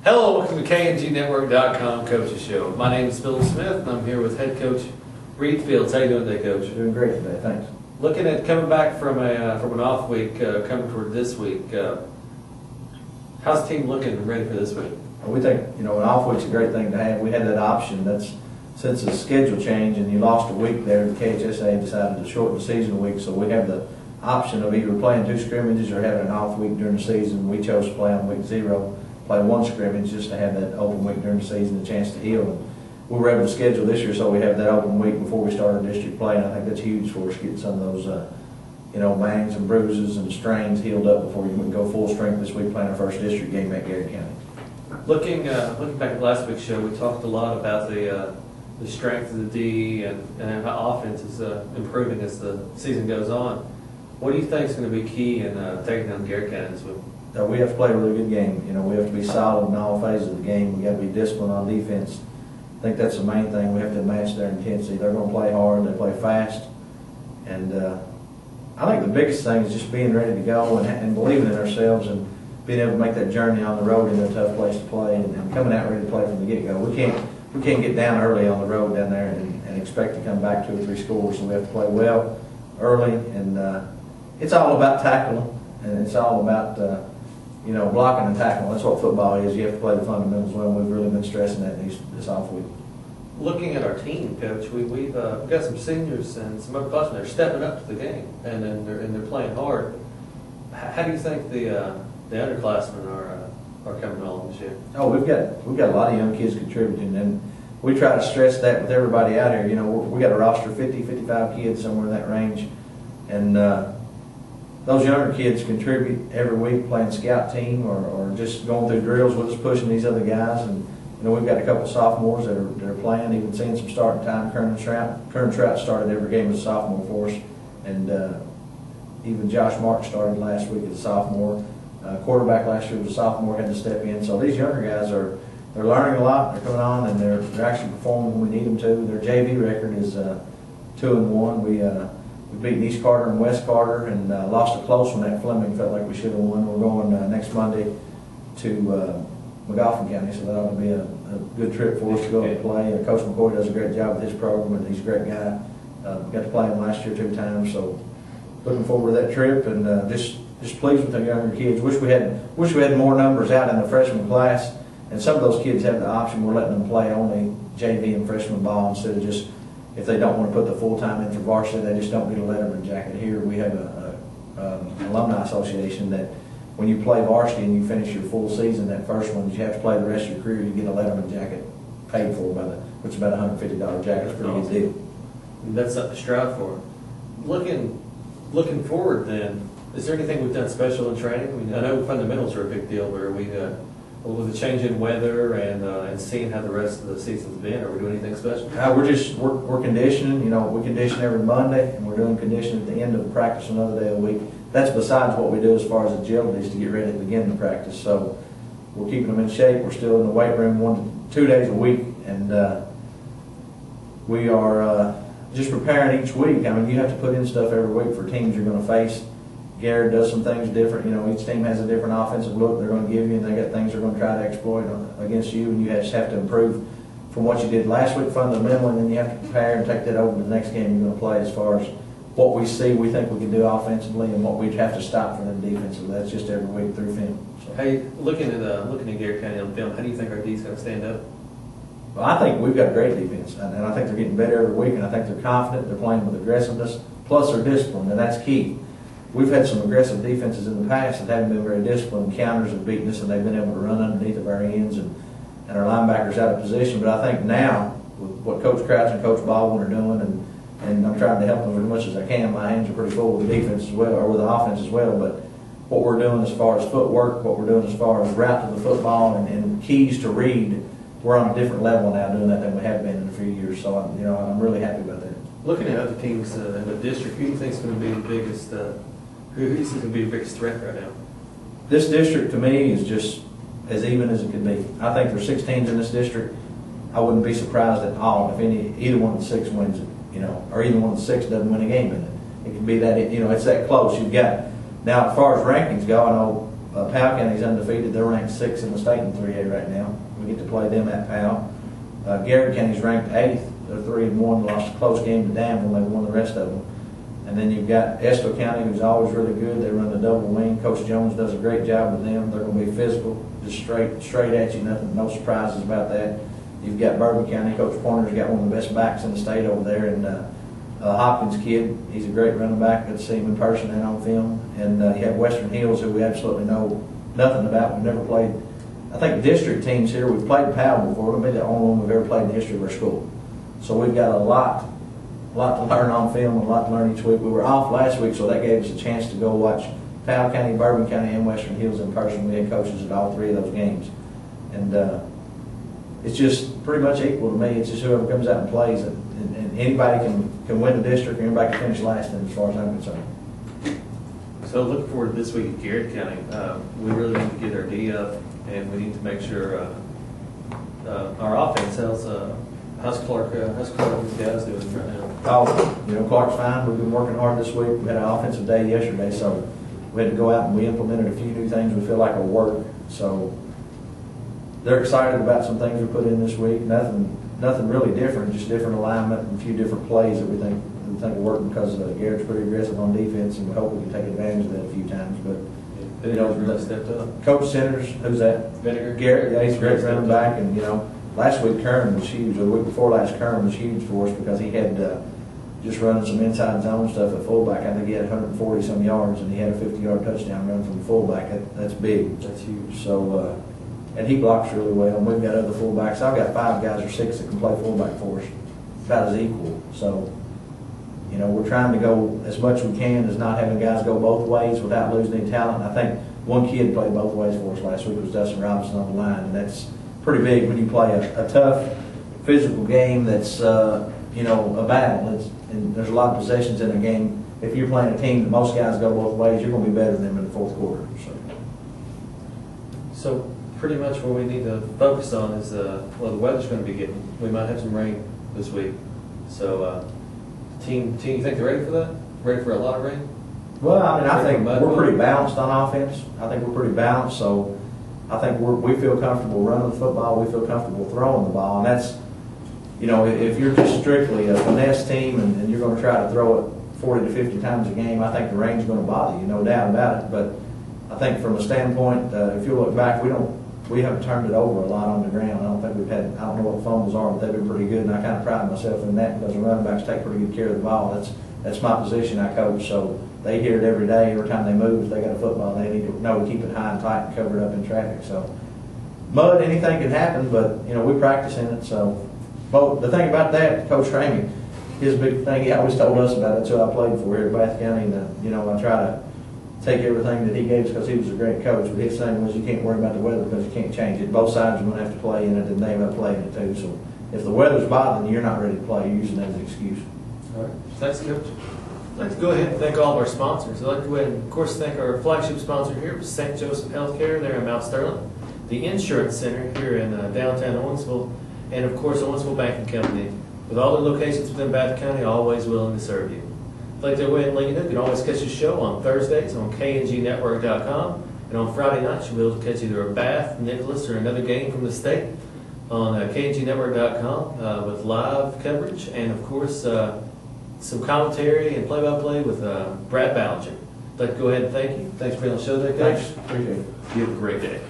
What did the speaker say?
Hello, welcome to KNGNetwork.com Coaches Show. My name is Phil Smith, and I'm here with head coach Reed Fields. How you doing today, Coach? Doing great today, thanks. Looking at coming back from an off week, coming toward this week, how's the team looking ready for this week? We think, an off week's a great thing to have. We had that option. That's since the schedule change and you lost a week there, the KHSA decided to shorten the season a week, so we have the option of either playing 2 scrimmages or having an off week during the season. We chose to play on week 0, play 1 scrimmage just to have that open week during the season, a chance to heal. And we were able to schedule this year so we have that open week before we start our district play, and I think that's huge for us, getting some of those bangs and bruises and strains healed up before we can go full strength this week playing our first district game at Garrett County. Looking back at last week's show, we talked a lot about the strength of the D and how offense is improving as the season goes on. What do you think is going to be key in taking down Garrett County this week? We have to play a really good game. We have to be solid in all phases of the game. We got to be disciplined on defense. I think that's the main thing. We have to match their intensity. They're going to play hard. They play fast. And I think the biggest thing is just being ready to go and believing in ourselves and being able to make that journey on the road in a tough place to play and coming out ready to play from the get-go. We can't get down early on the road down there and expect to come back 2 or 3 scores. So we have to play well early. And it's all about tackling, and it's all about blocking and tackling. That's what football is. You have to play the fundamentals well. We've really been stressing that this off week. Looking at our team, Coach, we've got some seniors and some upperclassmen that are stepping up to the game, and they're playing hard. How do you think the underclassmen are coming along this year? Oh, we've got a lot of young kids contributing, and we try to stress that with everybody out here. We got a roster of 50, 55 kids, somewhere in that range, and those younger kids contribute every week playing scout team or just going through drills with us, pushing these other guys. And we've got a couple of sophomores that are playing, even seeing some starting time. Kernan Trout started every game as a sophomore for us, and even Josh Mark started last week as a sophomore. Quarterback last year was a sophomore, had to step in. So these younger guys they're learning a lot. They're coming on, and they're actually performing when we need them to. Their JV record is 2-1. We beat East Carter and West Carter and lost a close one at Fleming. Felt like we should have won. We're going next Monday to McGoffin County, so that ought to be a good trip for us to go and play. Coach McCoy does a great job with his program, and he's a great guy. We got to play him last year 2 times, so looking forward to that trip, and just pleased with the younger kids. Wish we had more numbers out in the freshman class, and some of those kids have the option. We're letting them play only JV and freshman ball instead of just, if they don't want to put the full time in for varsity, they just don't get a letterman jacket. Here we have an alumni association that when you play varsity and you finish your full season, that first one, you have to play the rest of your career, you get a letterman jacket paid for which is about a $150 jacket. It's a pretty good deal. That's something to strive for. Looking forward then, is there anything we've done special in training? I know fundamentals are a big deal where with the change in weather and seeing how the rest of the season's been, are we doing anything special? We're conditioning. We condition every Monday, and we're doing conditioning at the end of the practice another day a week. That's besides what we do as far as agility is to get ready to begin the practice. So we're keeping them in shape. We're still in the weight room 1 to 2 days a week, and we are just preparing each week. You have to put in stuff every week for teams you're going to face. Garrett does some things different. Each team has a different offensive look they're going to give you, and they got things they're going to try to exploit against you, and you just have to improve from what you did last week fundamentally, and then you have to prepare and take that over to the next game you're going to play as far as what we see we think we can do offensively and what we'd have to stop for them defensively. That's just every week through film. So. Hey, looking at Garrett County on film, how do you think our D's going to stand up? Well, I think we've got great defense, and I think they're getting better every week, and I think they're confident. They're playing with aggressiveness, plus they're disciplined, and that's key. We've had some aggressive defenses in the past that haven't been very disciplined. Counters have beaten us, and they've been able to run underneath of our ends and our linebackers out of position. But I think now, with what Coach Crouch and Coach Baldwin are doing, and I'm trying to help them as much as I can, my hands are pretty full with the defense as well, or with the offense as well. But what we're doing as far as footwork, what we're doing as far as route to the football and keys to read, we're on a different level now doing that than we have been in a few years. So I'm really happy about that. Looking at other teams in the district, who do you think is going to be the biggest? Who do you think is going to be the biggest threat right now? This district to me is just as even as it could be. I think there's 6 teams in this district. I wouldn't be surprised at all if either one of the 6 wins it, or either one of the 6 doesn't win a game in it. It can be that it's that close. You've got now as far as rankings go. I know Powell County's undefeated. They're ranked 6th in the state in 3A right now. We get to play them at Powell. Garrett County's ranked 8th. They're 3-1, lost a close game to Danville, and they won the rest of them. And then you've got Estill County, who's always really good. They run the double wing. Coach Jones does a great job with them. They're going to be physical, just straight at you, nothing, no surprises about that. You've got Bourbon County. Coach Pointer's got one of the best backs in the state over there, and Hopkins kid, he's a great running back. Good to see him in person and on film. And you have Western Hills, who we absolutely know nothing about. We've never played. I think district teams here, we've played Powell before. It'll be the only one we've ever played in the history of our school. So we've got a lot to learn on film and a lot to learn each week. We were off last week, so that gave us a chance to go watch Powell County, Bourbon County, and Western Hills in person. We had coaches at all 3 of those games. And it's just pretty much equal to me. It's just whoever comes out and plays it. And anybody can win the district, or anybody can finish last in, as far as I'm concerned. So looking forward to this week at Garrett County. We really need to get our D up, and we need to make sure our offense how's Clark and his guys doing right now? Oh, Clark's fine. We've been working hard this week. We had an offensive day yesterday, so we had to go out and we implemented a few new things we feel like will work. So they're excited about some things we put in this week. Nothing really different, just different alignment and a few different plays that we think will work, because Garrett's pretty aggressive on defense, and we hope we can take advantage of that a few times. But Really stepped up. Coach Centers, who's that? Vinegar. Garrett, yeah, he's a great running back, and last week Kern was huge. The week before last, Kern was huge for us because he had just running some inside zone stuff at fullback. I think he had 140 some yards, and he had a 50-yard touchdown run from the fullback. That's big. That's huge. So, and he blocks really well. And we've got other fullbacks. I've got 5 guys or 6 that can play fullback for us, about as equal. So, we're trying to go as much as we can as not having guys go both ways without losing any talent. And I think one kid played both ways for us last week was Dustin Robinson on the line, and that's pretty big when you play a tough physical game that's a battle. And there's a lot of possessions in a game. If you're playing a team that most guys go both ways, you're going to be better than them in the fourth quarter. So pretty much what we need to focus on is the weather's going to be getting. We might have some rain this week. So team, you think they're ready for that? Ready for a lot of rain? Well, I think we're pretty balanced on offense. I think we're pretty balanced, so I think we feel comfortable running the football. We feel comfortable throwing the ball, and that's, if you're just strictly a finesse team and you're going to try to throw it 40 to 50 times a game, I think the rain's going to bother you, no doubt about it. But I think from a standpoint, if you look back, we haven't turned it over a lot on the ground. I don't know what the fumbles are, but they've been pretty good, and I kind of pride myself in that because the running backs take pretty good care of the ball. That's my position I coach, so they hear it every day. Every time they move, if they got a football, they need to know to keep it high and tight and cover it up in traffic. So mud, anything can happen, but we practice in it. So, but the thing about that, Coach Ramey, his big thing, he always told us about it. That's who I played for here at Bath County, and I try to take everything that he gave us because he was a great coach. But his thing was you can't worry about the weather because you can't change it. Both sides are going to have to play in it, and they end up playing it too. So if the weather's bothering you, you're not ready to play. You're using that as an excuse. All right. Thanks, Coach. I'd like to go ahead and thank all of our sponsors. I'd like to go ahead and, of course, thank our flagship sponsor here, St. Joseph Healthcare there in Mount Sterling, the Insurance Center here in downtown Owensville, and, of course, Owensville Banking Company. With all their locations within Bath County, always willing to serve you. I'd like to go ahead and let you know you can always catch the show on Thursdays on KNGNetwork.com, and on Friday nights you'll be able to catch either a Bath, Nicholas, or another game from the state on KNGNetwork.com with live coverage and, of course, some commentary and play-by-play with Brad Ballinger. I'd like to go ahead and thank you. Thanks for being on the show today, Coach. Thanks. Appreciate it. You have a great day.